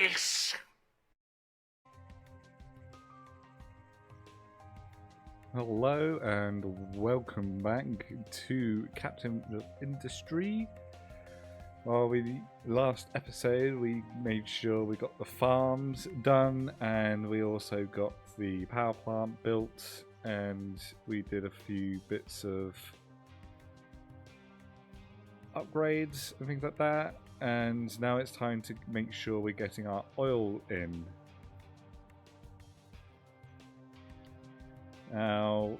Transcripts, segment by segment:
this. Hello and welcome back to Captain of Industry. Well, last episode we made sure we got the farms done, and we also got the power plant built, and we did a few bits of upgrades and things like that. And now it's time to make sure we're getting our oil in. Now,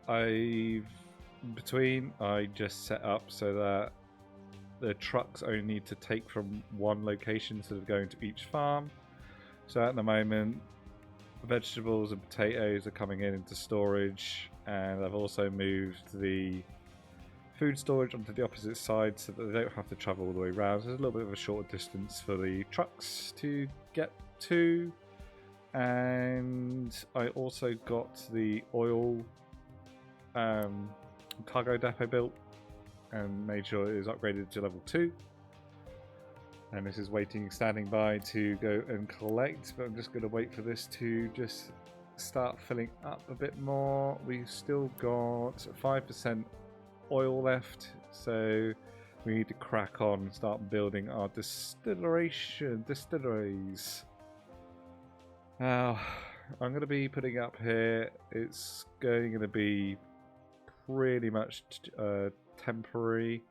I just set up so that the trucks only need to take from one location instead of going to each farm. So at the moment, vegetables and potatoes are coming into storage, and I've also moved the food storage onto the opposite side so that they don't have to travel all the way around. So there's a little bit of a shorter distance for the trucks to get to. And I also got the oil cargo depot built and made sure it is upgraded to level 2. And this is standing by to go and collect, but I'm just going to wait for this to just start filling up a bit more. We've still got 5% oil left, so we need to crack on and start building our distilleries. Now, I'm going to be putting up here, it's going to be pretty much temporary.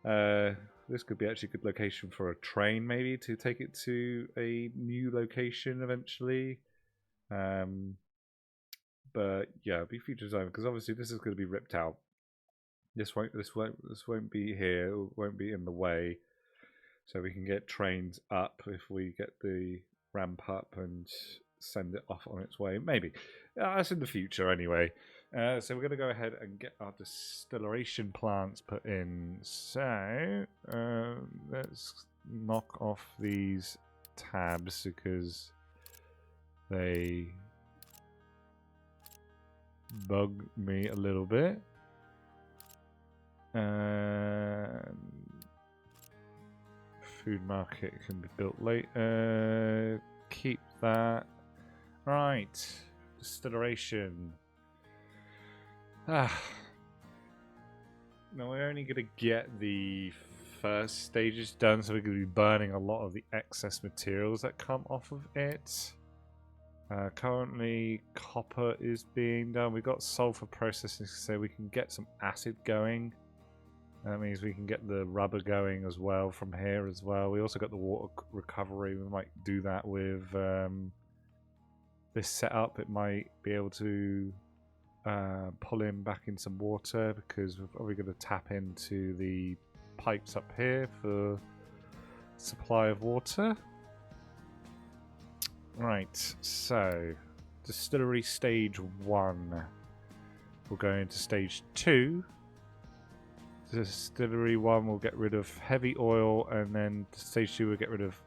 This could be actually a good location for a train, maybe, to take it to a new location eventually. But yeah, it'll be future zone, because obviously this is going to be ripped out. This won't be here, it won't be in the way. So we can get trains up if we get the ramp up and send it off on its way. Maybe. That's in the future anyway. So we're going to go ahead and get our distillation plants put in. So let's knock off these tabs because they bug me a little bit. Food market can be built later. Keep that. Right. Distillation. Now we're only going to get the first stages done, so we're going to be burning a lot of the excess materials that come off of it. Currently copper is being done. We've got sulfur processing, so we can get some acid going. That means we can get the rubber going as well from here as well. We also got the water recovery. We might do that with this setup. It might be able to pull in back in some water, because we're probably going to tap into the pipes up here for supply of water. Right, so distillery stage 1. We'll go into stage 2. Distillery 1 will get rid of heavy oil, and then stage 2 will get rid of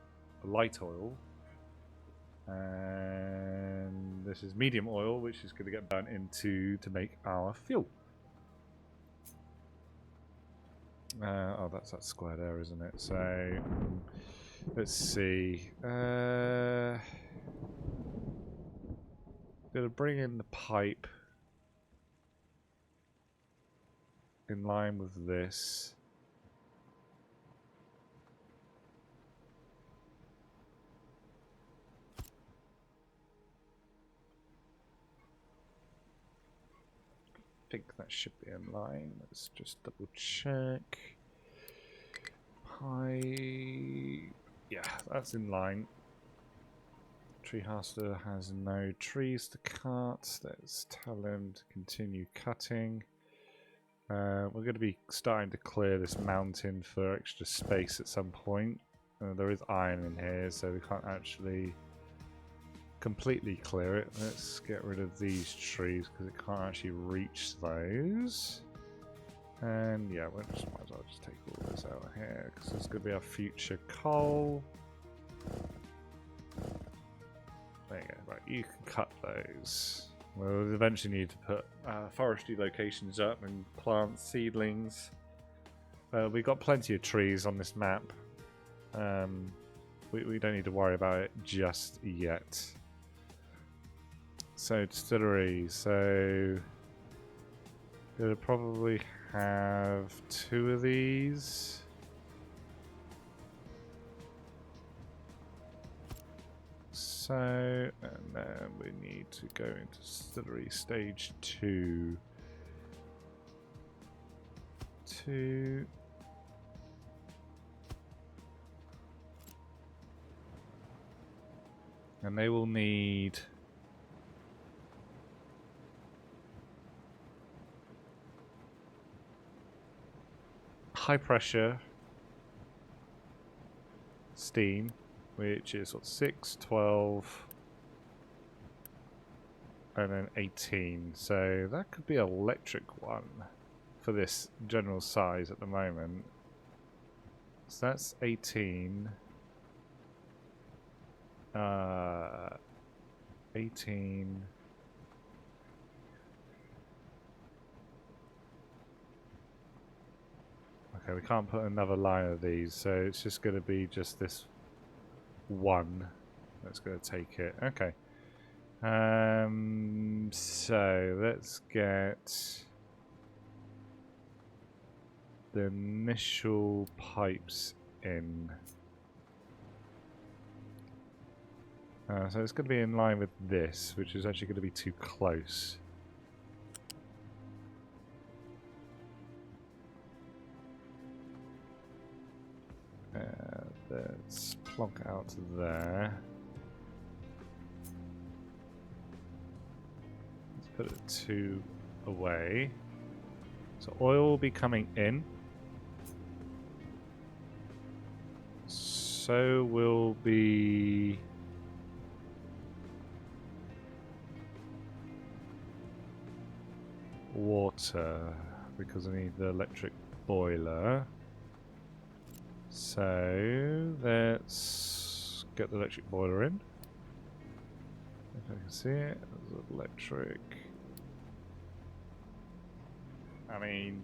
light oil. And this is medium oil, which is going to get burnt into to make our fuel. Oh, that's that square there, isn't it? So let's see. Gonna bring in the pipe in line with this. I think that should be in line. Let's just double check. Yeah, that's in line. Tree harvester has no trees to cut. Let's tell him to continue cutting. We're going to be starting to clear this mountain for extra space at some point. There is iron in here, so we can't actually completely clear it. Let's get rid of these trees because it can't actually reach those. And yeah, might as well just take all this out of here because this is going to be our future coal. There you go. Right, you can cut those. We'll eventually need to put forestry locations up and plant seedlings. We've got plenty of trees on this map. we don't need to worry about it just yet. So distillery, so gonna probably have 2 of these. So, and then we need to go into distillery stage 2. 2. And they will need high pressure steam, which is what, 6, 12, and then 18. So that could be an electric one for this general size at the moment. So that's 18. 18. Okay, we can't put another line of these, so it's just going to be just this one that's going to take it. Okay. So let's get the initial pipes in. So it's going to be in line with this, which is actually going to be too close. Let's plonk it out to there. Let's put it 2 away. So oil will be coming in. So will be water, because I need the electric boiler. So let's get the electric boiler in. If I can see it, there's electric. I mean,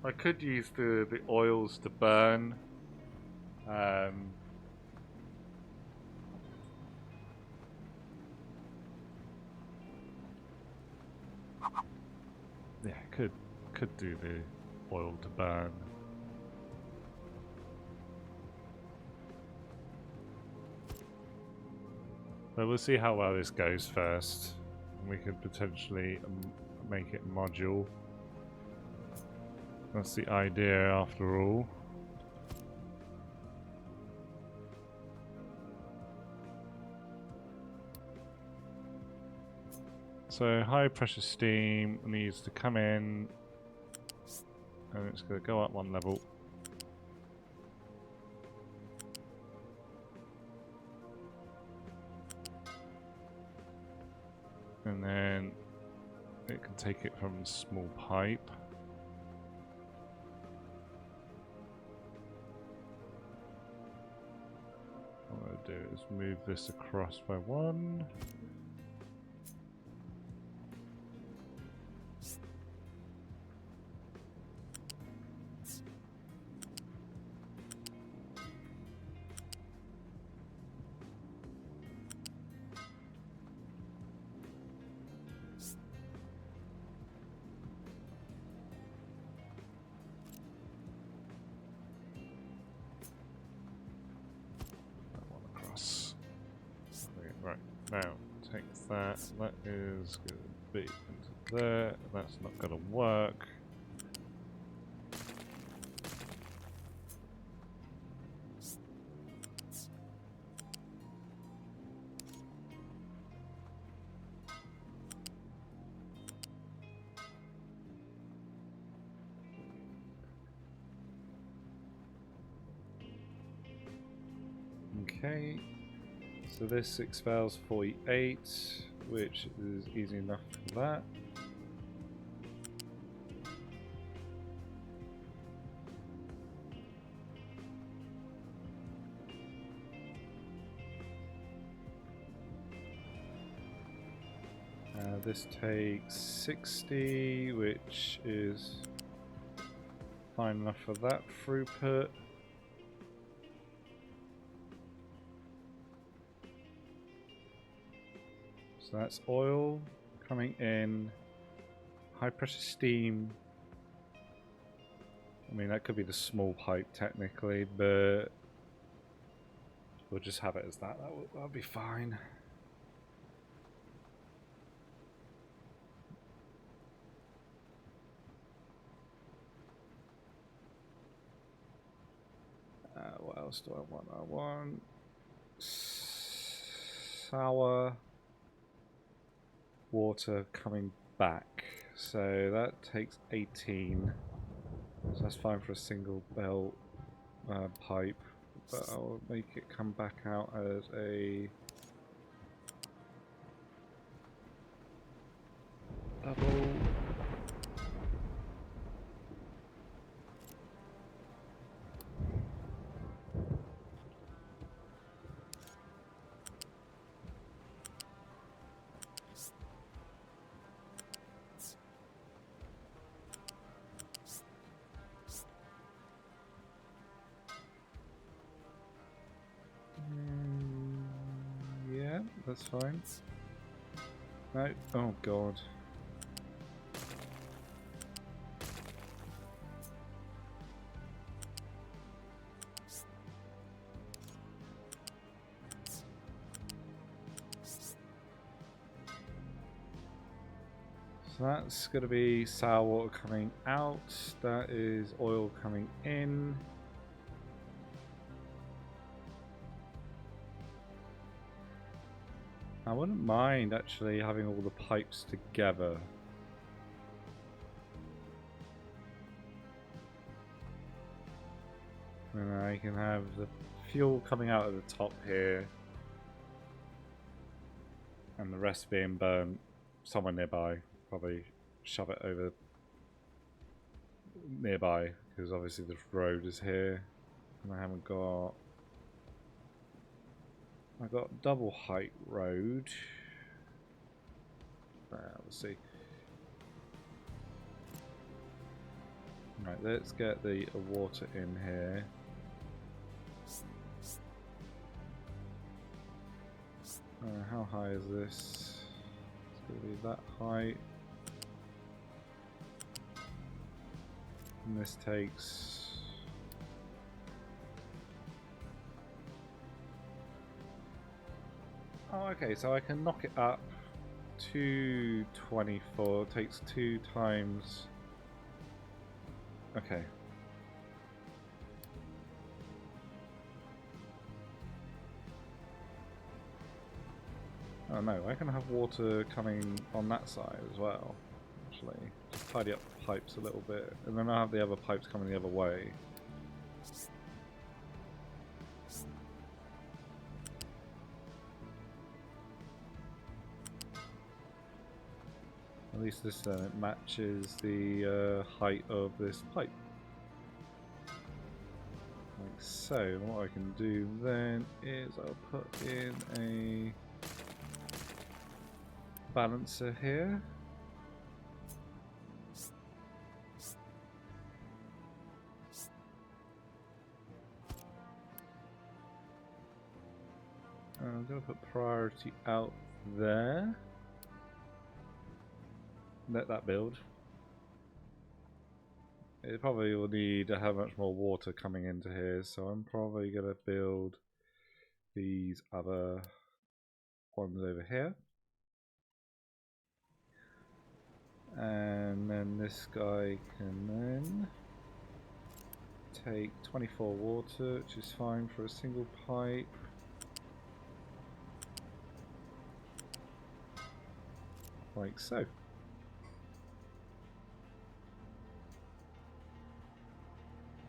I could use the oils to burn. Yeah, could do the oil to burn. But we'll see how well this goes first. We could potentially make it module. That's the idea after all. So high pressure steam needs to come in, and it's going to go up 1 level. And then it can take it from small pipe. What I'm going to do is move this across by 1. Right, now take that. That is going to be into there. That's not going to work. Okay. So this expels 48, which is easy enough for that. This takes 60, which is fine enough for that throughput. So that's oil coming in, high pressure steam. I mean, that could be the small pipe technically, but we'll just have it as that. That'll be fine. What else do I want? I want sour water coming back. So that takes 18. So that's fine for a single belt pipe. But I'll make it come back out as a double. Yeah, that's fine. No, oh god. So that's going to be sour water coming out. That is oil coming in. I wouldn't mind actually having all the pipes together. And I can have the fuel coming out of the top here. And the rest being burnt somewhere nearby. Probably shove it over nearby, because obviously the road is here. And I haven't got... I got double height road. Let's see. Right, let's get the water in here. How high is this? It's going to be that height. And this takes... Oh, okay, so I can knock it up to 24. It takes 2 times... Okay. Oh no, I can have water coming on that side as well, actually. Just tidy up the pipes a little bit, and then I'll have the other pipes coming the other way. At least this then it matches the height of this pipe. Like so. And what I can do then is I'll put in a balancer here. I'm going to put priority out there. Let that build. It probably will need to have much more water coming into here, so I'm probably going to build these other ones over here. And then this guy can then take 24 water, which is fine for a single pipe. Like so.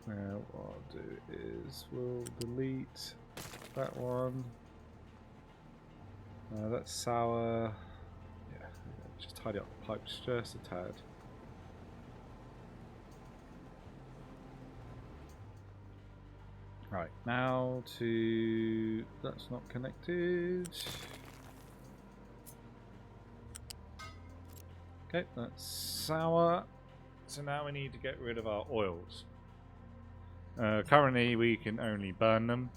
Now what I'll do is we'll delete that one. That's sour. Yeah, just tidy up the pipes just a tad. Right, now to... That's not connected. Okay, that's sour. So now we need to get rid of our oils. Currently we can only burn them.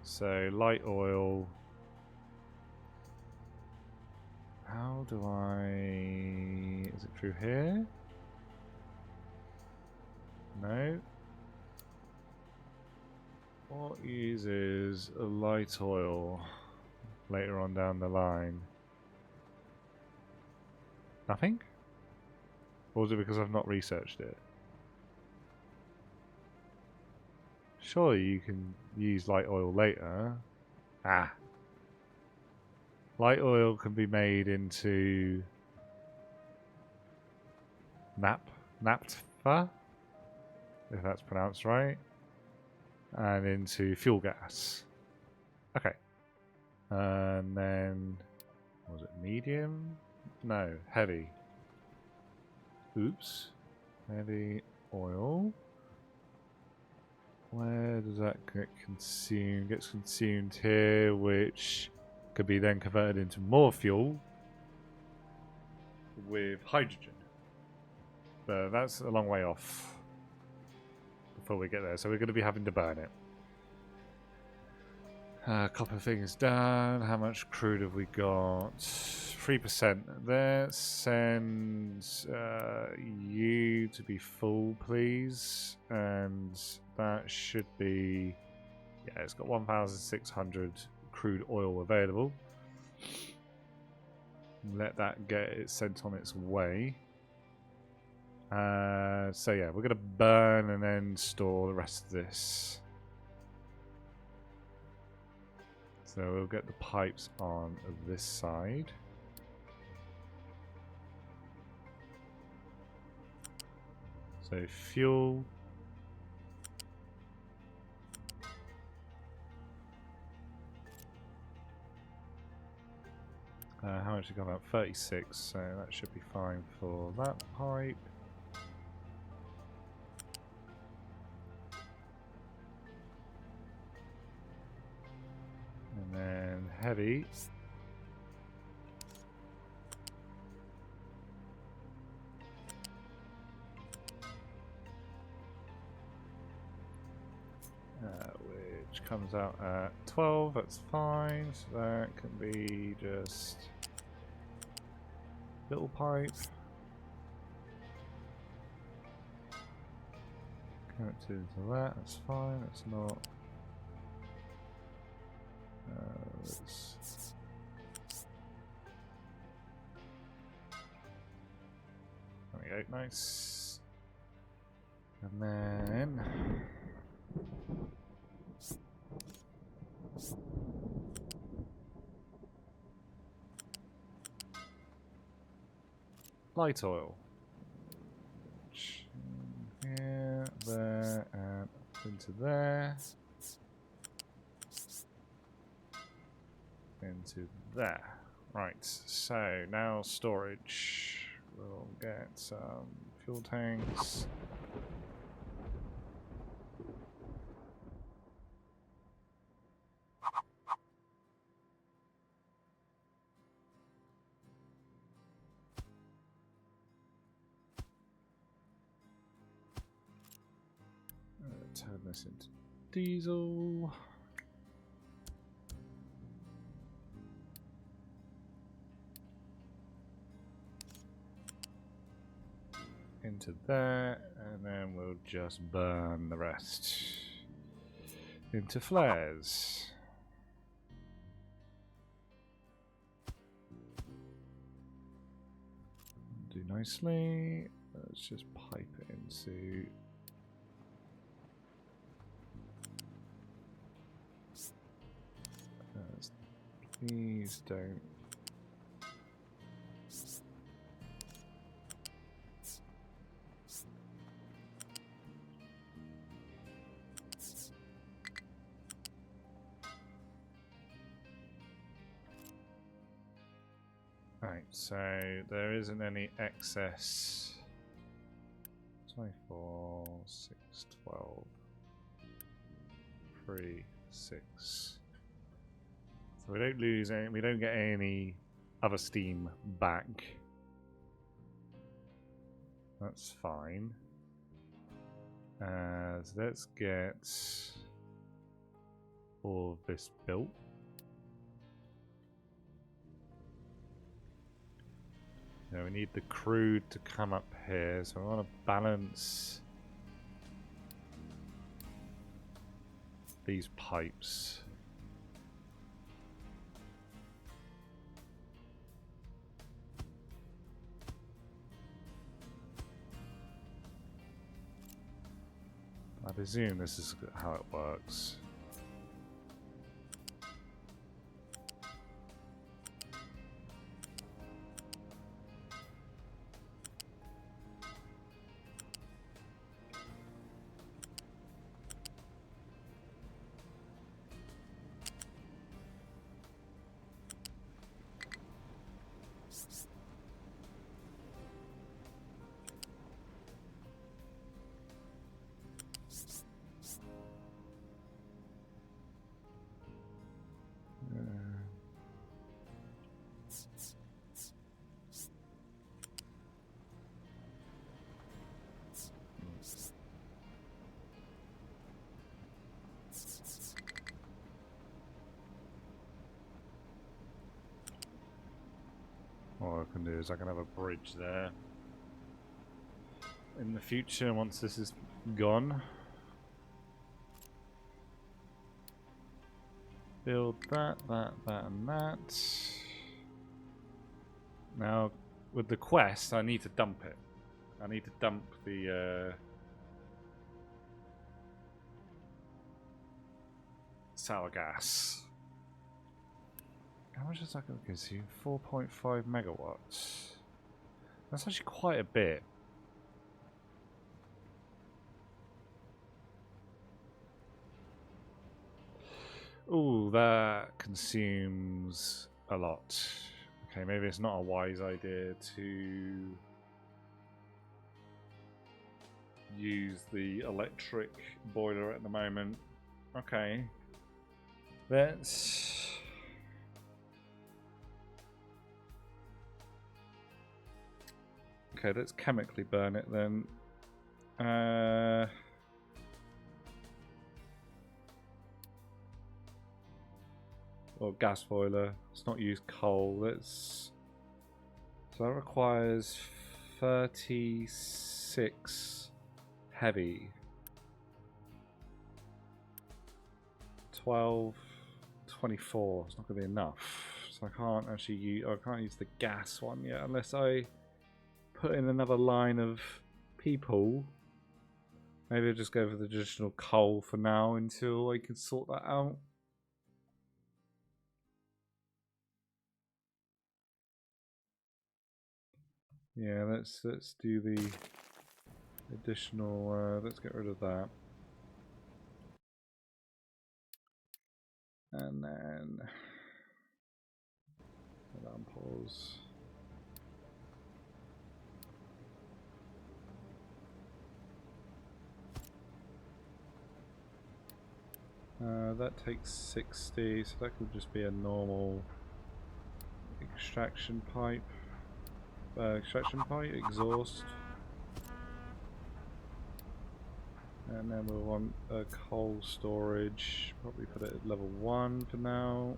So light oil How do I... Is it through here? No. What uses a light oil later on down the line? Nothing? Or is it because I've not researched it? Surely you can use light oil later. Ah. Light oil can be made into naphtha, if that's pronounced right, and into fuel gas. Okay. And then, was it medium? No, heavy. Oops. Heavy oil. Where does that get consumed? Gets consumed here, which could be then converted into more fuel with hydrogen. But that's a long way off before we get there, so we're going to be having to burn it. A couple of things down. How much crude have we got? 3% there. Send you to be full, please. And that should be... Yeah, it's got 1,600 crude oil available. Let that get it sent on its way. So yeah, we're going to burn and then store the rest of this. So we'll get the pipes on this side. So fuel. How much have we got out? 36, so that should be fine for that pipe. And then heavy. Which comes out at 12, that's fine. So that can be just little pipe. Connected to that, that's fine, that's not. There we go, nice. And then light oil. Here, there, and into there. Into there. Right, so now storage. We'll get some fuel tanks. Turn this into diesel. Into there, and then we'll just burn the rest into flares. Do nicely. Let's just pipe it into. Please don't. Right, so there isn't any excess. 24, 6, 12, 3, 6. So we don't lose any, we don't get any other steam back. That's fine. So let's get all of this built. You know, we need the crude to come up here, so I want to balance these pipes. I presume this is how it works. What I can do is I can have a bridge there in the future once this is gone. Build that, and that. Now, with the quest, I need to dump it. I need to dump the sour gas. How much is that going to consume? 4.5 megawatts. That's actually quite a bit. Ooh, that consumes a lot. Okay, maybe it's not a wise idea to use the electric boiler at the moment. Okay. Let's... Okay, let's chemically burn it then. Or gas boiler. Let's not use coal. Let's... So that requires 36 heavy. 12, 24. It's not going to be enough. So I can't actually use... I can't use the gas one yet unless I put in another line of people. Maybe I'll just go for the traditional coal for now until I can sort that out. Yeah, let's do the additional. Let's get rid of that, and then alarm pause. That takes 60, so that could just be a normal extraction pipe. Exhaust. And then we'll want a coal storage. Probably put it at level 1 for now.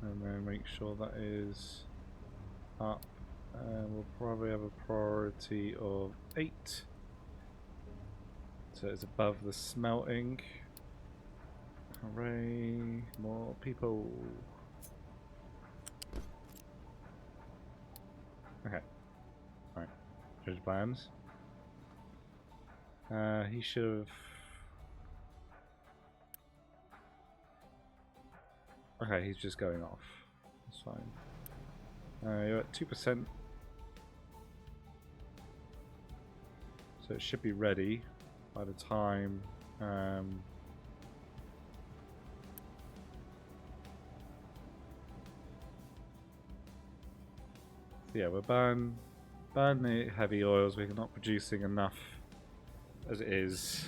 And then make sure that is up. And we'll probably have a priority of 8. So it's above the smelting. Hooray, more people. Okay. Alright. Judge plans. He should have... Okay, he's just going off. That's fine. You're at 2%. So it should be ready by the time... yeah, we're burn the heavy oils. We're not producing enough as it is.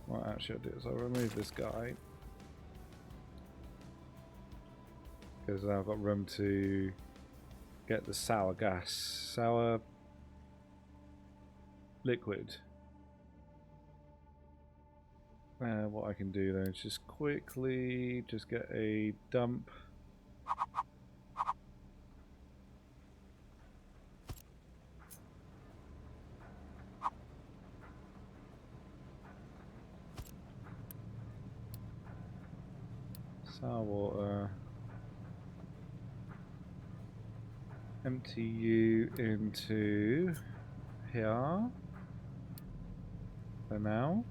What actually I'll do is I'll remove this guy, because now I've got room to get the sour liquid. What I can do then is just quickly just get a dump. Sour water. Empty you into here for now.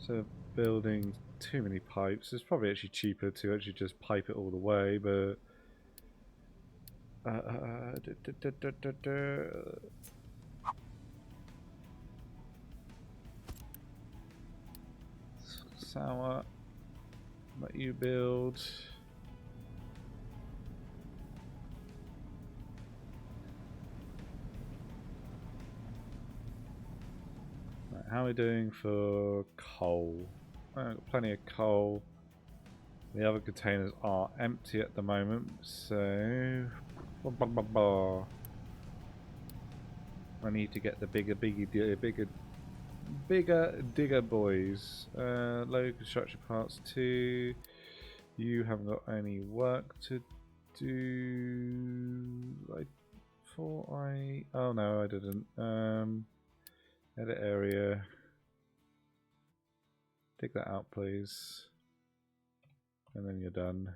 So building too many pipes. It's probably actually cheaper to actually just pipe it all the way, but sour. Let you build. Right, how are we doing for coal? Got plenty of coal. The other containers are empty at the moment, so I need to get the bigger digger boys. Low construction parts 2. You haven't got any work to do. Oh no, I didn't. Edit area. Dig that out, please. And then you're done.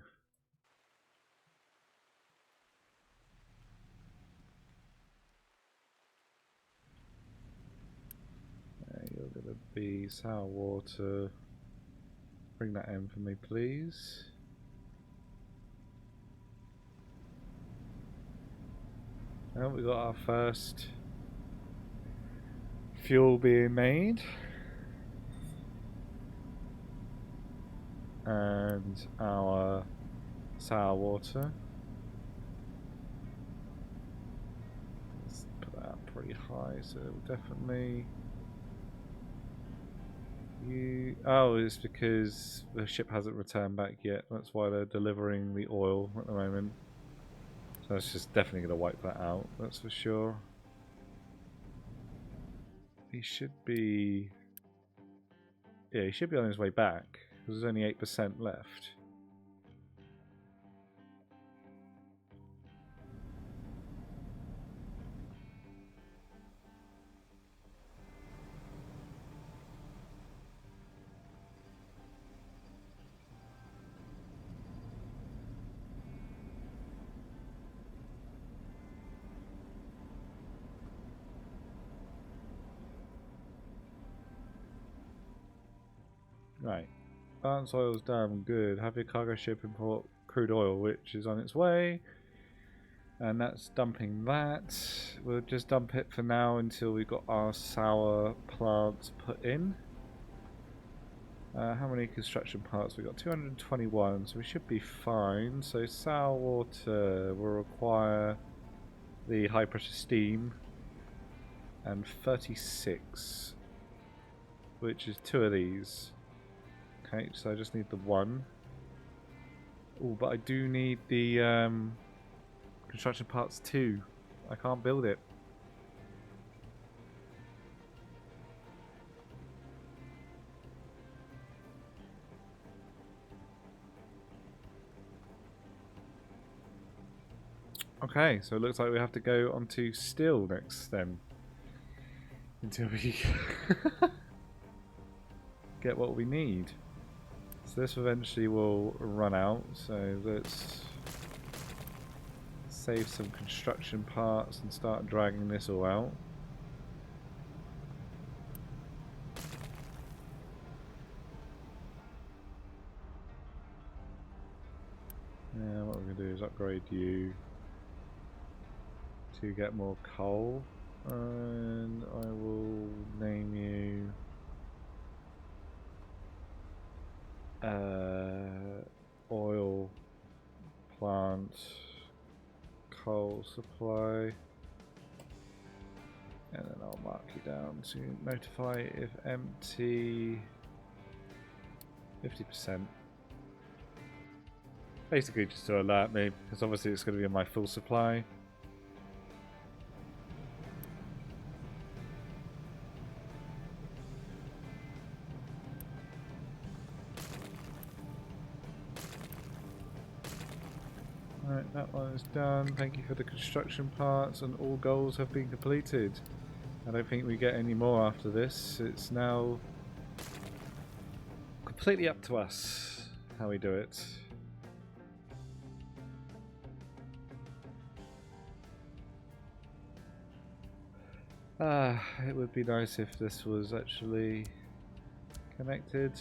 You're gonna be sour water. Bring that in for me, please. Well, we got our first fuel being made. And our sour water. Let's put that up pretty high, so it'll definitely. Oh, it's because the ship hasn't returned back yet. That's why they're delivering the oil at the moment. So it's just definitely going to wipe that out. That's for sure. He should be. Yeah, he should be on his way back. There's only 8% left. Right. Balance oil's damn good. Have your cargo ship import crude oil, which is on its way. And that's dumping that. We'll just dump it for now until we've got our sour plants put in. How many construction parts? We've got 221, so we should be fine. So sour water will require the high pressure steam and 36, which is 2 of these. Okay, so I just need the 1. Oh, but I do need the construction parts 2. I can't build it. Okay, so it looks like we have to go onto steel next then. Until we get what we need. So this eventually will run out, so let's save some construction parts and start dragging this all out. Yeah, what we're going to do is upgrade you to get more coal, and I will name you oil plant coal supply, and then I'll mark you down to notify if empty 50%. Basically just to alert me, because obviously it's going to be in my full supply. Right, that one is done. Thank you for the construction parts, and all goals have been completed. I don't think we get any more after this. It's now completely up to us how we do it. It would be nice if this was actually connected.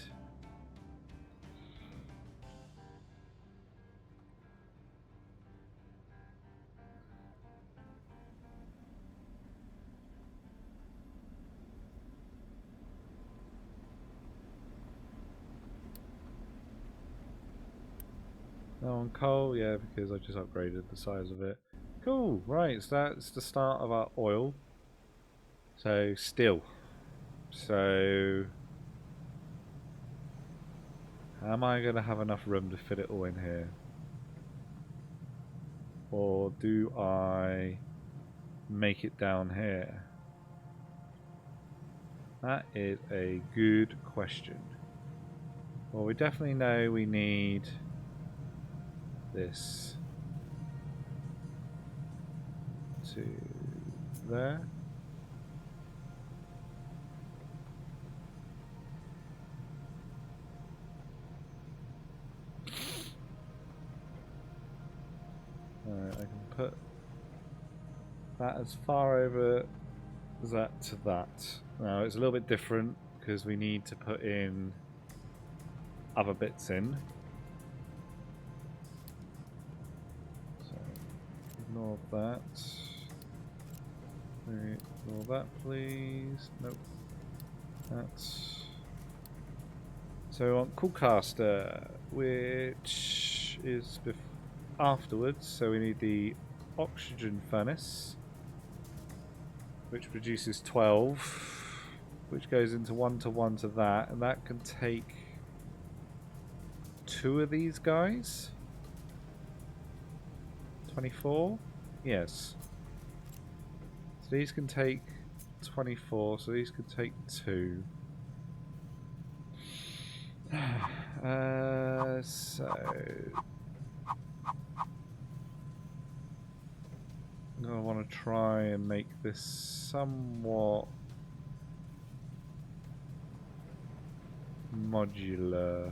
No on coal, yeah, because I just upgraded the size of it. Cool, right, so that's the start of our oil. So, steel. So, am I going to have enough room to fit it all in here? Or do I make it down here? That is a good question. Well, we definitely know we need this to there. Alright, I can put that as far over as that to that. Now it's a little bit different because we need to put in other bits in. So ignore that. Ignore that, please. Nope. That's so on Coolcaster, which is afterwards. So we need the oxygen furnace, which produces 12, which goes into 1 to that, and that can take 2 of these guys. 24? Yes. So these can take 24, so these could take 2. So I'm going to want to try and make this somewhat modular.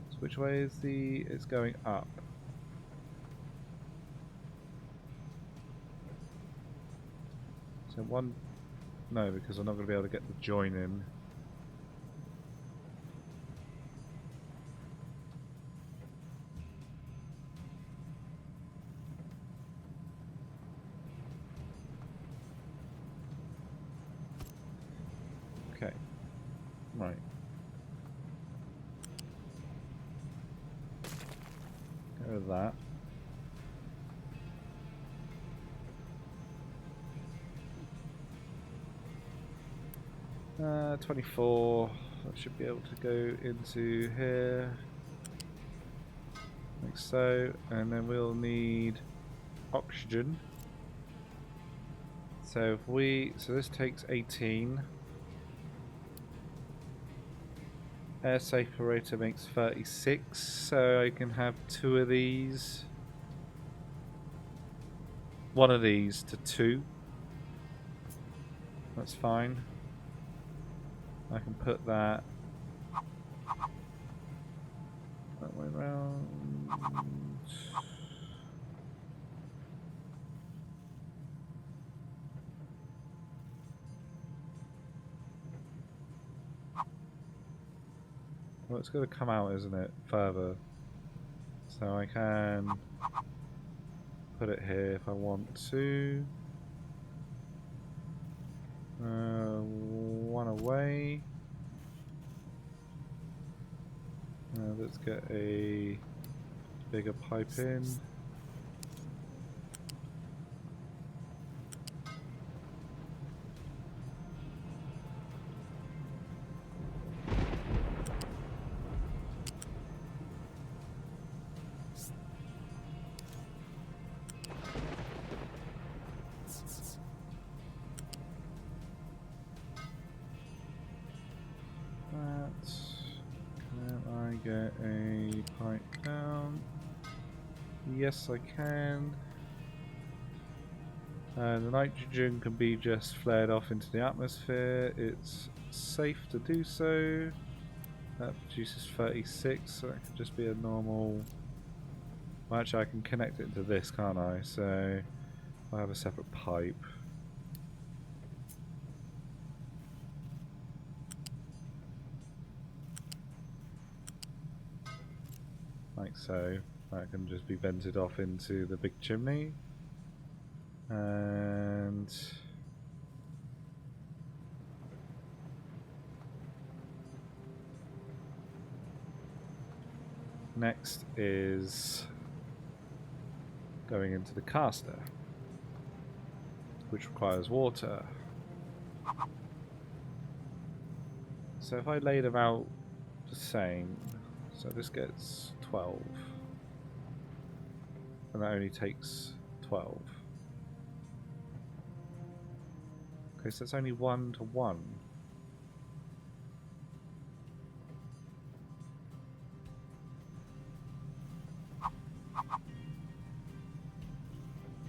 So which way is it's going up? So one, no, because I'm not going to be able to get the join in. Okay, right. Go with that. Uh, 24. I should be able to go into here, like so, and then we'll need oxygen. So so this takes 18. Air separator makes 36, so I can have 2 of these. 1 of these to 2. That's fine. I can put that way around. Well, it's going to come out, isn't it? Further. So I can put it here if I want to. 1 away. Let's get a bigger pipe in. Can I get a pipe down? Yes, I can. And the nitrogen can be just flared off into the atmosphere. It's safe to do so. That produces 36, so that could just be a normal... Well, actually I can connect it to this, can't I? So I have a separate pipe. Like so. That can just be vented off into the big chimney. And... next is going into the caster, which requires water. So if I lay them out the same, so this gets 12, and that only takes 12. Okay, so it's only 1 to 1.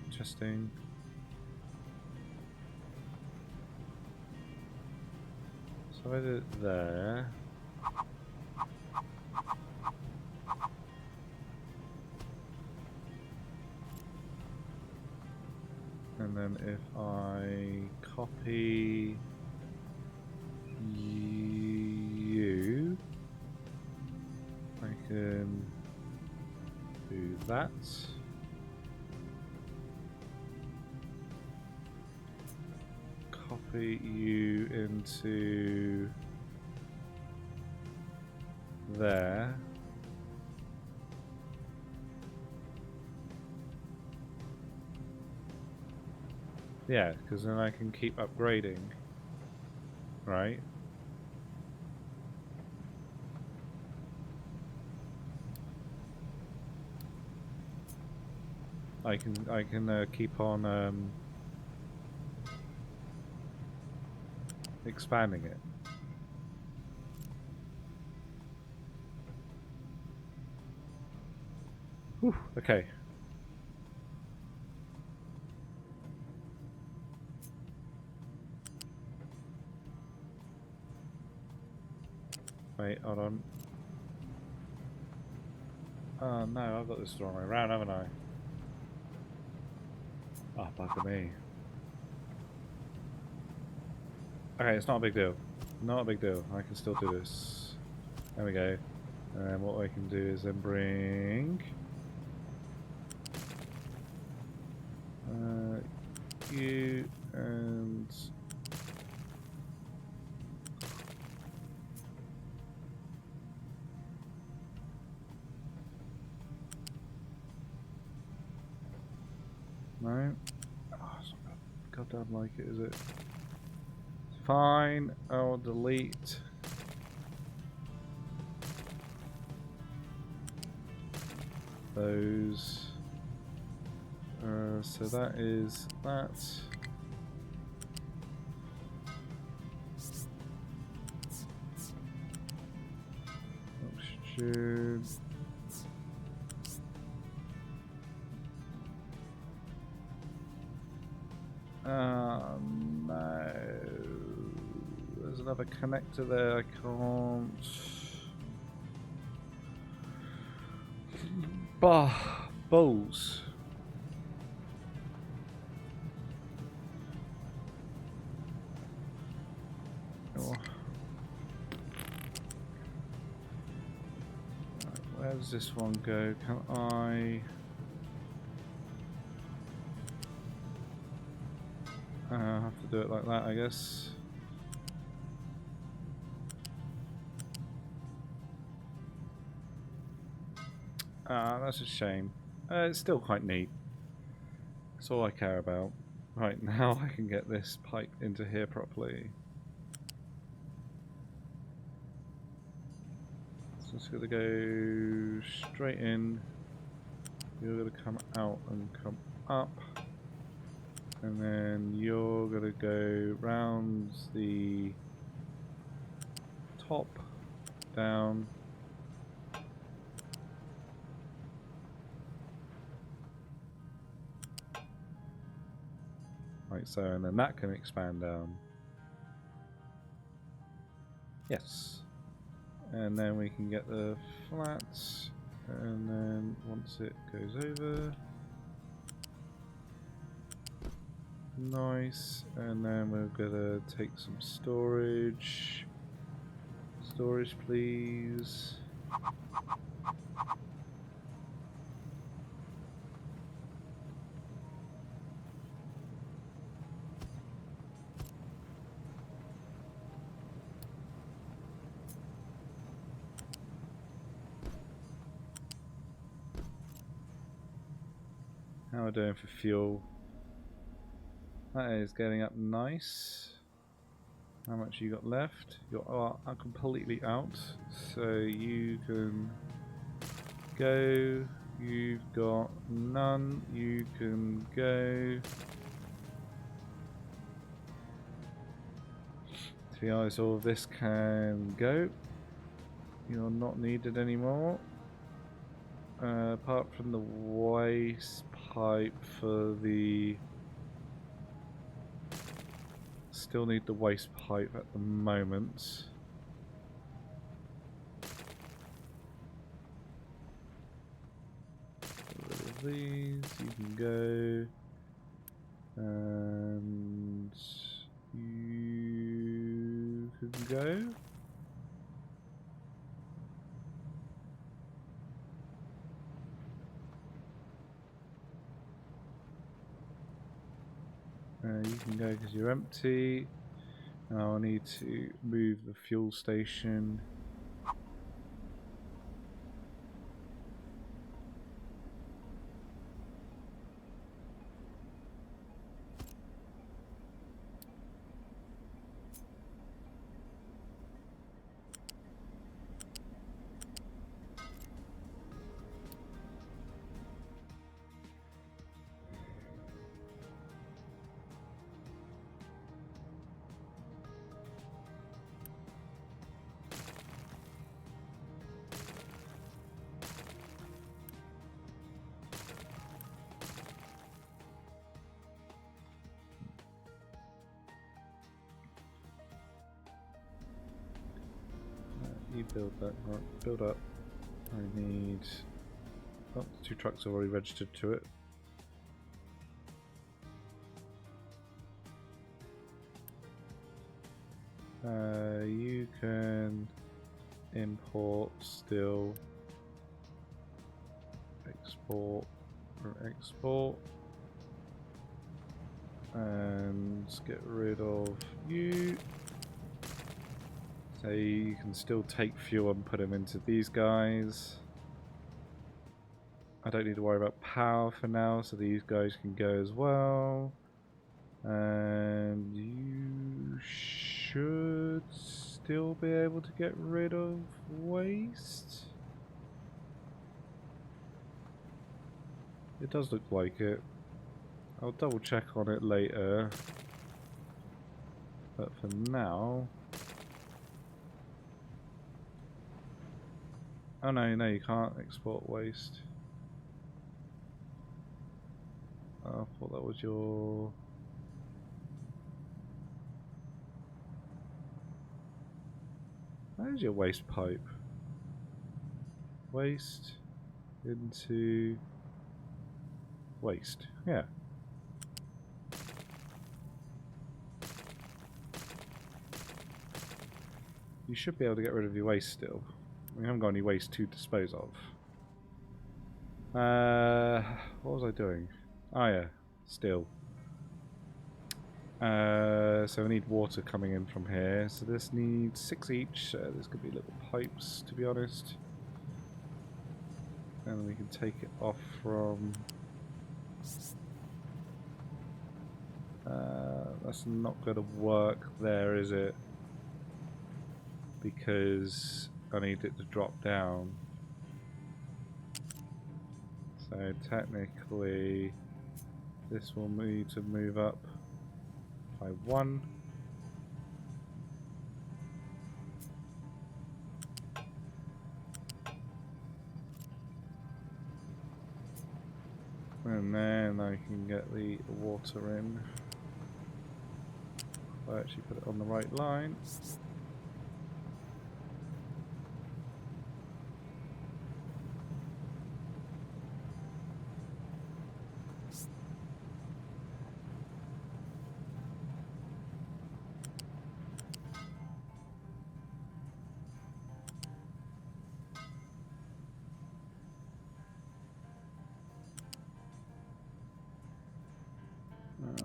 Interesting. So I did it there. And then if I copy you, I can do that. Copy you into there. Yeah, because then I can keep upgrading, right? I can keep on expanding it. Whew, okay. Wait, hold on. Oh no, I've got this the wrong way around, haven't I? Oh, bugger me. Okay, it's not a big deal. Not a big deal. I can still do this. There we go. And what I can do is then bring... you and... No? Oh, it's not goddamn like it, is it? Fine, I'll delete those. So that is that. Oxygen. No. There's another connector there, I can't. Bah, balls. Oh. Where does this one go? Can I have to do it like that, I guess. That's a shame. It's still quite neat. That's all I care about. Right, now I can get this pipe into here properly. So it's going to go straight in. You're going to come out and come up. And then you're going to go round the top, down. like so, and then that can expand down. Yes. And then we can get the flats, and then once it goes over, nice, and then we're gonna take some storage. Storage, please. How are we doing for fuel? That is getting up nice. How much you got left? You're completely out, so you can go. You've got none. You can go. To be honest, all of this can go. You're not needed anymore. Apart from the waste pipe for the... Still need the waste pipe at the moment. These, you can go. And you can go. You can go because you're empty. Now I need to move the fuel station. You build that, right, build up. I need... Oh, 2 trucks are already registered to it. You can import still, export, and get rid of you. So you can still take fuel and put them into these guys. I don't need to worry about power for now, so these guys can go as well. And you should still be able to get rid of waste. It does look like it. I'll double check on it later. But for now... Oh no, you can't export waste. I thought that was your... There's your waste pipe. Waste into waste. Yeah. You should be able to get rid of your waste still. We haven't got any waste to dispose of. What was I doing? Oh yeah, still. So we need water coming in from here. So this needs 6 each. This could be little pipes, to be honest. And we can take it off from... that's not going to work there, is it? Because I need it to drop down. So technically this will need to move up by 1. And then I can get the water in. I actually put it on the right line.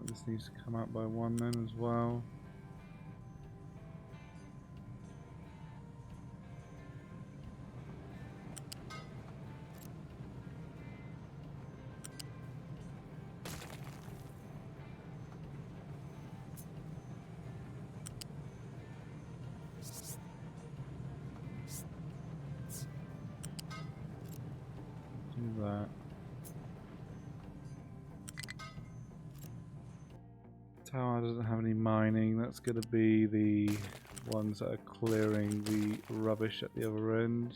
This needs to come out by 1 then as well. Do that. Tower doesn't have any mining. That's going to be the ones that are clearing the rubbish at the other end.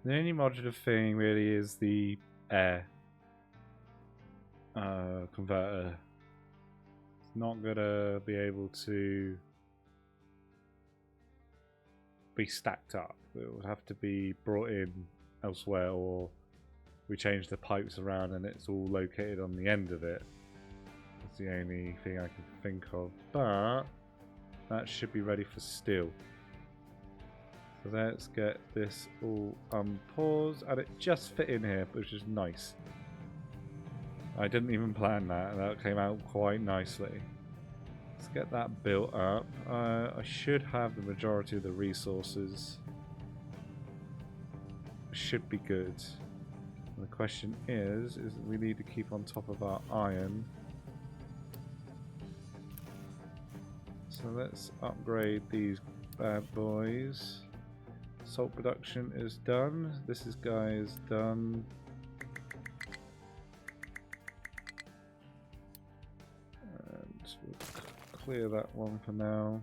The only modular thing really is the air converter. It's not gonna be able to be stacked up. It would have to be brought in elsewhere, or we change the pipes around and it's all located on the end of it. That's the only thing I can think of, but that should be ready for steel. So let's get this all unpaused, and it just fit in here, which is nice. I didn't even plan that, that came out quite nicely. Let's get that built up. I should have the majority of the resources. Should be good. And the question is we need to keep on top of our iron. So let's upgrade these bad boys. Salt production is done. This guy is done. And we'll clear that one for now.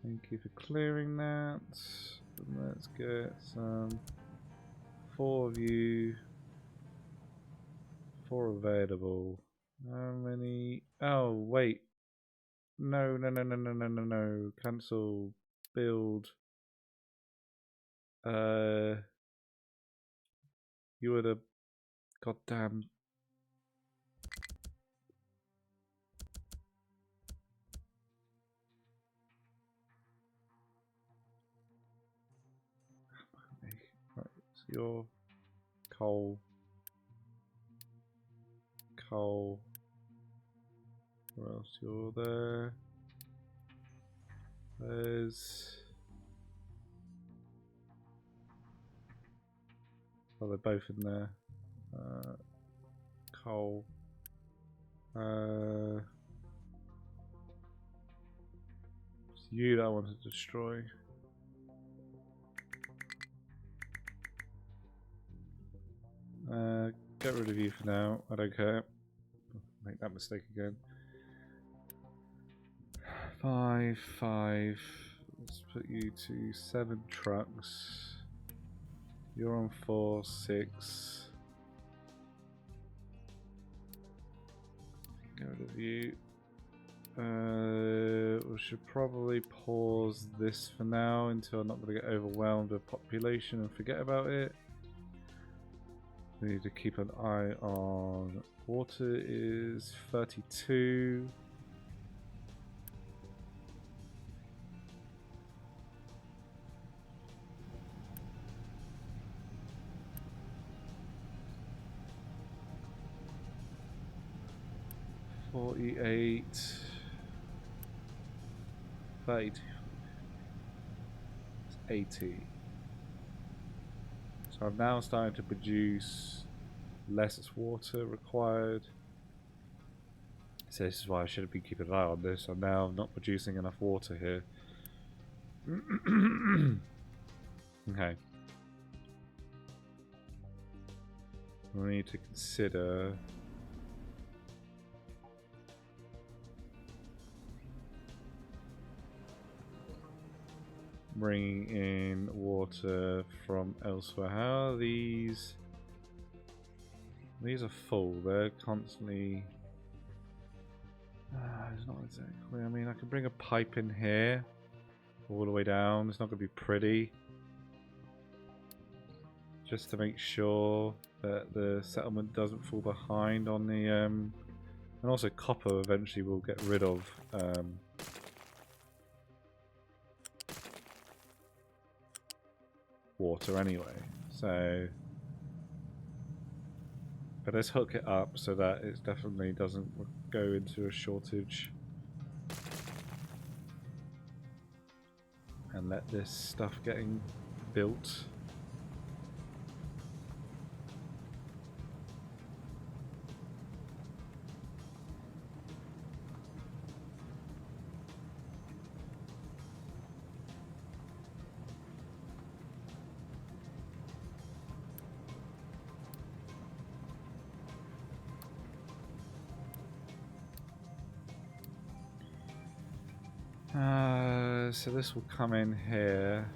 Thank you for clearing that. And let's get some 4 of you. 4 available. How many? Oh, wait. No. Cancel. Build. You were the goddamn. Right, so you're coal. Where else? You're there. There's. Oh, they're both in there. Coal. It's you that I want to destroy. Get rid of you for now. I don't care. Make that mistake again. 5. Let's put you to 7 trucks. You're on 4, 6. Get rid of you. We should probably pause this for now until I'm not going to get overwhelmed with population and forget about it. We need to keep an eye on water is 32. $48, 32, it's 80. So I'm now starting to produce less water required. So this is why I should have been keeping an eye on this. I'm now not producing enough water here. Okay. we need to consider bringing in water from elsewhere. How are these? These are full. They're constantly. It's not exactly. I mean, I can bring a pipe in here, all the way down. It's not going to be pretty. Just to make sure that the settlement doesn't fall behind on the. And also, copper eventually will get rid of. Water anyway, so. But let's hook it up so that it definitely doesn't go into a shortage. And let this stuff getting built. So this will come in here.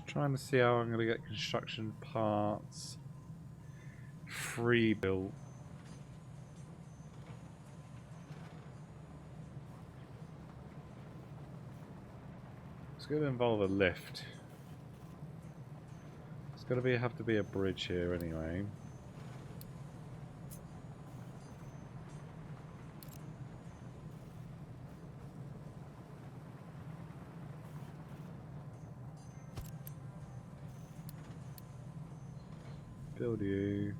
Trying to see how I'm going to get construction parts free built. It's going to involve a lift. It's going to have to be a bridge here anyway. Build you.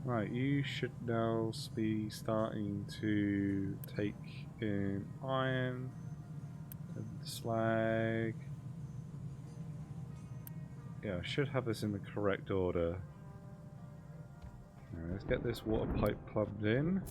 Right, you should now be starting to take in iron and slag. Yeah, I should have this in the correct order. Right, let's get this water pipe plumbed in.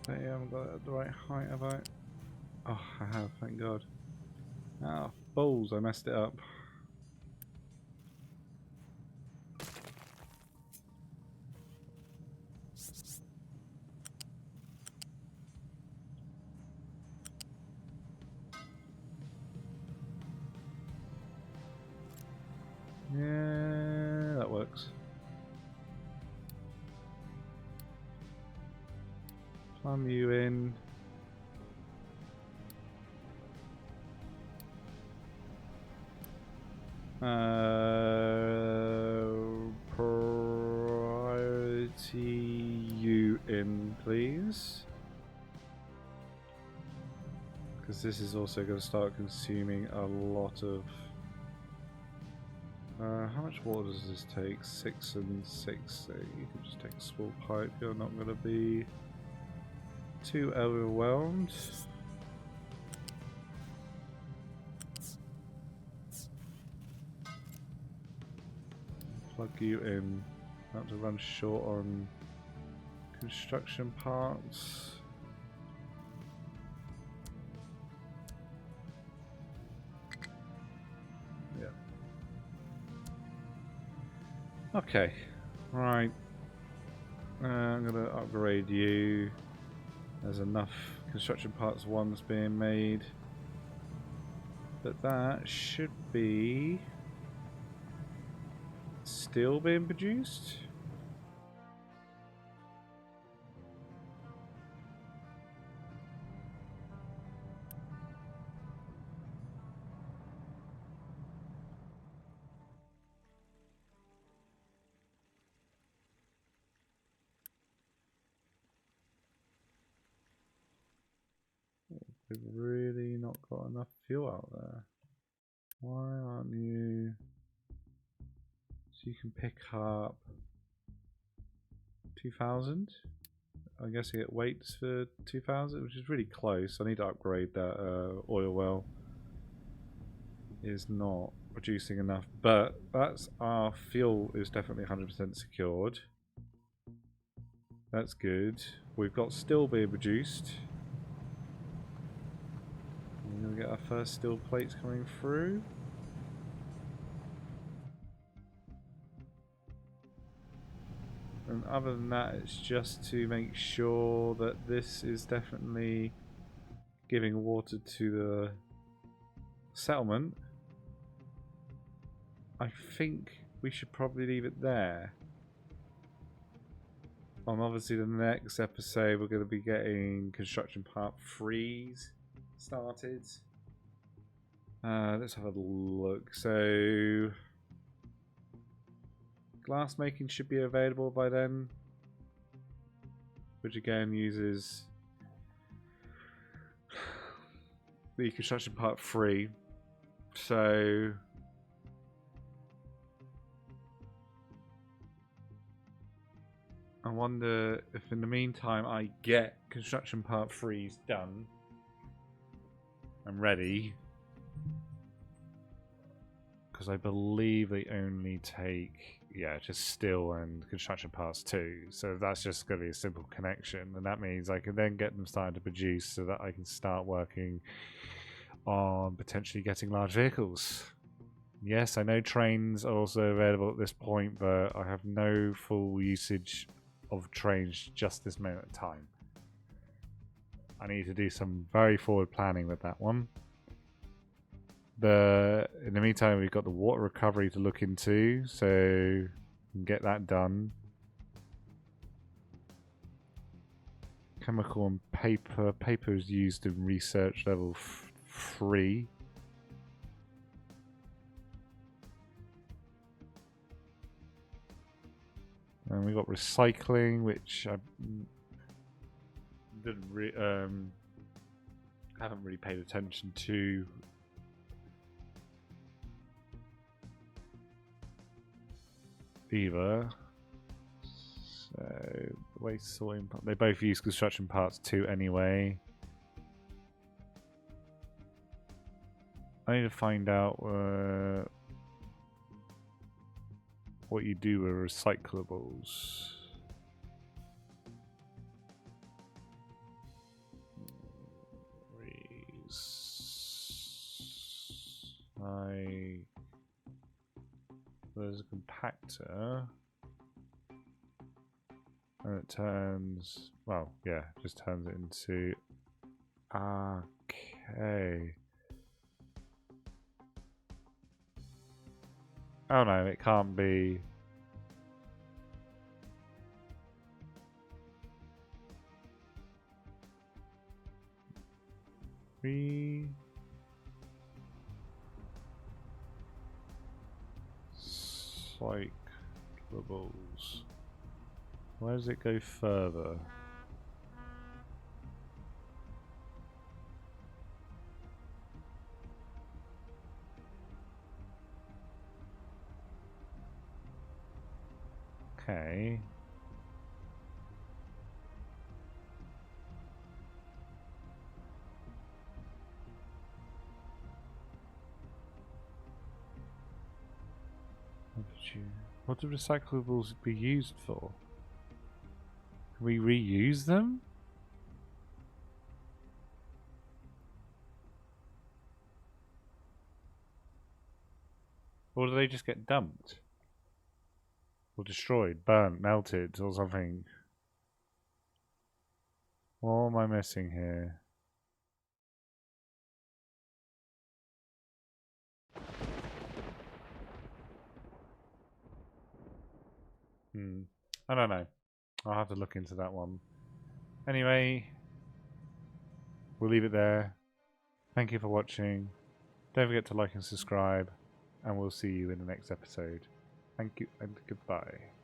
I haven't got it at the right height, have I? Oh, I have, thank God. Ah, balls, I messed it up. Yeah, that works. Plumb you in. Priority you in, please. Because this is also going to start consuming a lot of... how much water does this take? 6 and 6. So you can just take a small pipe. You're not going to be too overwhelmed. you in. About to run short on construction parts. Yeah. Okay. Right. I'm gonna upgrade you. There's enough construction parts ones being made. But that should be still being produced. We've really not got enough fuel out there. Why aren't you? So you can pick up 2,000. I guess you get weights for 2,000, which is really close. I need to upgrade that oil well. Is not producing enough, but that's our fuel is definitely 100% secured. That's good. We've got steel being produced. We're going to get our first steel plates coming through. And other than that, it's just to make sure that this is definitely giving water to the settlement. I think we should probably leave it there. On obviously the next episode, we're going to be getting construction part 3s started. Let's have a look. So glass making should be available by then, which again uses the construction part 3. So I wonder if in the meantime I get construction part 3s done and ready, because I believe they only take just steel and construction parts too, so that's just going to be a simple connection, and that means I can then get them started to produce so that I can start working on potentially getting large vehicles. Yes, I know trains are also available at this point, but I have no full usage of trains just this moment in time. I need to do some very forward planning with that one. In the meantime, we've got the water recovery to look into, so we can get that done. Chemical and paper. Paper is used in research level 3. And we got recycling, which I haven't really paid attention to. Either. So waste sorting. They both use construction parts 2 anyway. I need to find out what you do with recyclables. There's a compactor, and it turns, just turns it into, okay. Oh no, it can't be. Recyclables. Where does it go further? Okay. What do recyclables be used for? Can we reuse them? Or do they just get dumped? Or destroyed, burnt, melted, or something? What am I missing here? I don't know. I'll have to look into that one. Anyway, we'll leave it there. Thank you for watching. Don't forget to like and subscribe, and we'll see you in the next episode. Thank you and goodbye.